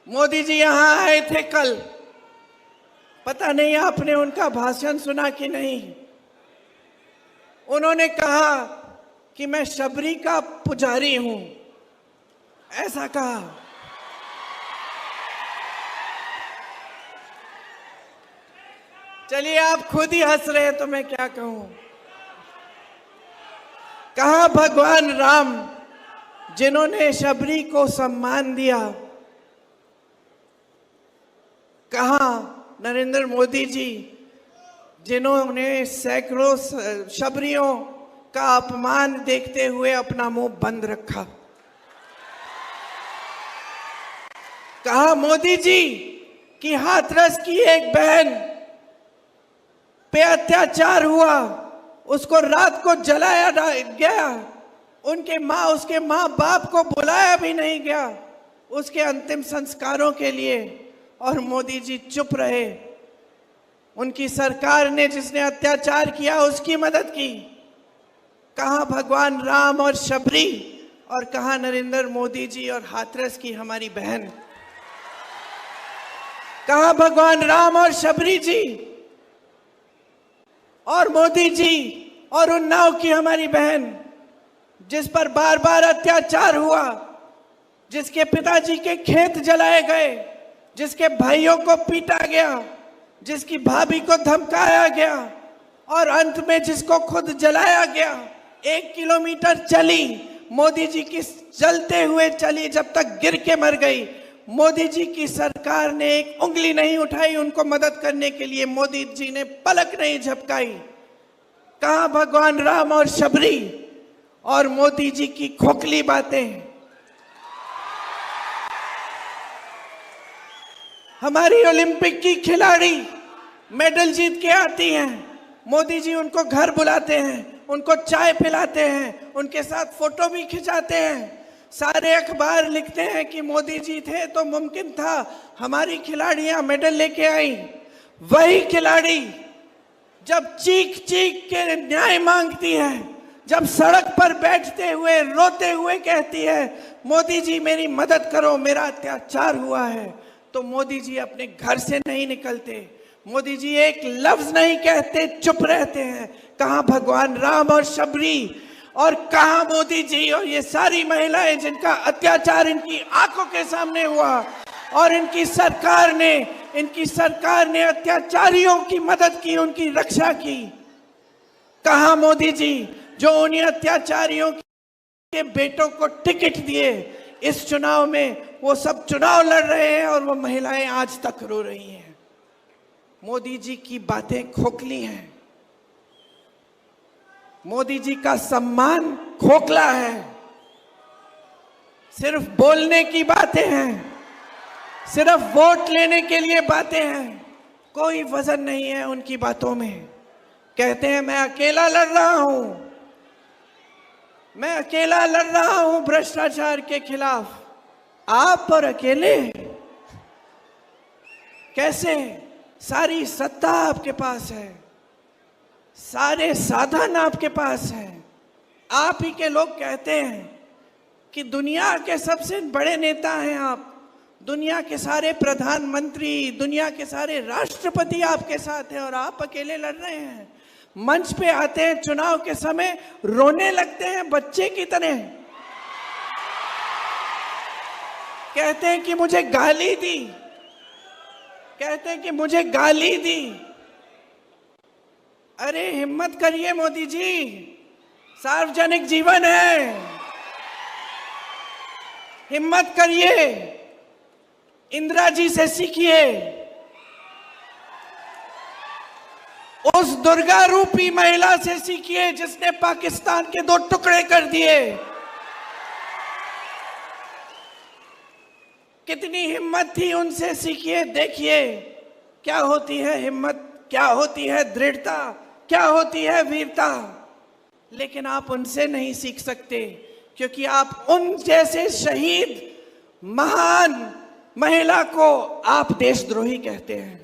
मोदी जी यहां आए थे कल, पता नहीं आपने उनका भाषण सुना कि नहीं। उन्होंने कहा कि मैं शबरी का पुजारी हूं, ऐसा कहा। चलिए आप खुद ही हंस रहे हैं तो मैं क्या कहूं। कहा भगवान राम जिन्होंने शबरी को सम्मान दिया, कहा नरेंद्र मोदी जी जिन्होंने सैकड़ों शबरियों का अपमान देखते हुए अपना मुंह बंद रखा। कहा मोदी जी कि हाथरस की एक बहन पे अत्याचार हुआ, उसको रात को जलाया गया, उसके माँ बाप को बुलाया भी नहीं गया उसके अंतिम संस्कारों के लिए, और मोदी जी चुप रहे। उनकी सरकार ने जिसने अत्याचार किया उसकी मदद की। कहा भगवान राम और शबरी, और कहा नरेंद्र मोदी जी और हाथरस की हमारी बहन। कहा भगवान राम और शबरी जी और मोदी जी और उन्नाव की हमारी बहन, जिस पर बार बार अत्याचार हुआ, जिसके पिताजी के खेत जलाए गए, जिसके भाइयों को पीटा गया, जिसकी भाभी को धमकाया गया और अंत में जिसको खुद जलाया गया। 1 किलोमीटर चली, मोदी जी की चलते हुए चली, जब तक गिर के मर गई। मोदी जी की सरकार ने एक उंगली नहीं उठाई उनको मदद करने के लिए, मोदी जी ने पलक नहीं झपकाई। कहा भगवान राम और शबरी और मोदी जी की खोखली बातें। हमारी ओलंपिक की खिलाड़ी मेडल जीत के आती हैं, मोदी जी उनको घर बुलाते हैं, उनको चाय पिलाते हैं, उनके साथ फोटो भी खिंचाते हैं। सारे अखबार लिखते हैं कि मोदी जी थे तो मुमकिन था हमारी खिलाड़ियां मेडल लेके आई। वही खिलाड़ी जब चीख चीख के न्याय मांगती है, जब सड़क पर बैठते हुए रोते हुए कहती है मोदी जी मेरी मदद करो, मेरा अत्याचार हुआ है, तो मोदी जी अपने घर से नहीं निकलते, मोदी जी एक लफ्ज नहीं कहते, चुप रहते हैं। कहां भगवान राम और शबरी, और कहां मोदी जी और ये सारी महिलाएं जिनका अत्याचार इनकी आंखों के सामने हुआ, और इनकी सरकार ने अत्याचारियों की मदद की, उनकी रक्षा की। कहां मोदी जी जो उन्हीं अत्याचारियों के बेटों को टिकट दिए, इस चुनाव में वो सब चुनाव लड़ रहे हैं और वो महिलाएं आज तक रो रही हैं। मोदी जी की बातें खोखली हैं, मोदी जी का सम्मान खोखला है, सिर्फ बोलने की बातें हैं, सिर्फ वोट लेने के लिए बातें हैं, कोई वजन नहीं है उनकी बातों में। कहते हैं मैं अकेला लड़ रहा हूं, मैं अकेला लड़ रहा हूं भ्रष्टाचार के खिलाफ। आप और अकेले कैसे? सारी सत्ता आपके पास है, सारे साधन आपके पास हैं। आप ही के लोग कहते हैं कि दुनिया के सबसे बड़े नेता हैं आप, दुनिया के सारे प्रधानमंत्री, दुनिया के सारे राष्ट्रपति आपके साथ हैं और आप अकेले लड़ रहे हैं। मंच पे आते हैं चुनाव के समय, रोने लगते हैं बच्चे की तरह, कहते हैं कि मुझे गाली दी, कहते हैं कि मुझे गाली दी। अरे हिम्मत करिए मोदी जी, सार्वजनिक जीवन है, हिम्मत करिए, इंदिरा जी से सीखिए, उस दुर्गा रूपी महिला से सीखिए जिसने पाकिस्तान के 2 टुकड़े कर दिए। कितनी हिम्मत थी, उनसे सीखिए, देखिए क्या होती है हिम्मत, क्या होती है दृढ़ता, क्या होती है वीरता। लेकिन आप उनसे नहीं सीख सकते क्योंकि आप उन जैसे शहीद महान महिला को आप देशद्रोही कहते हैं।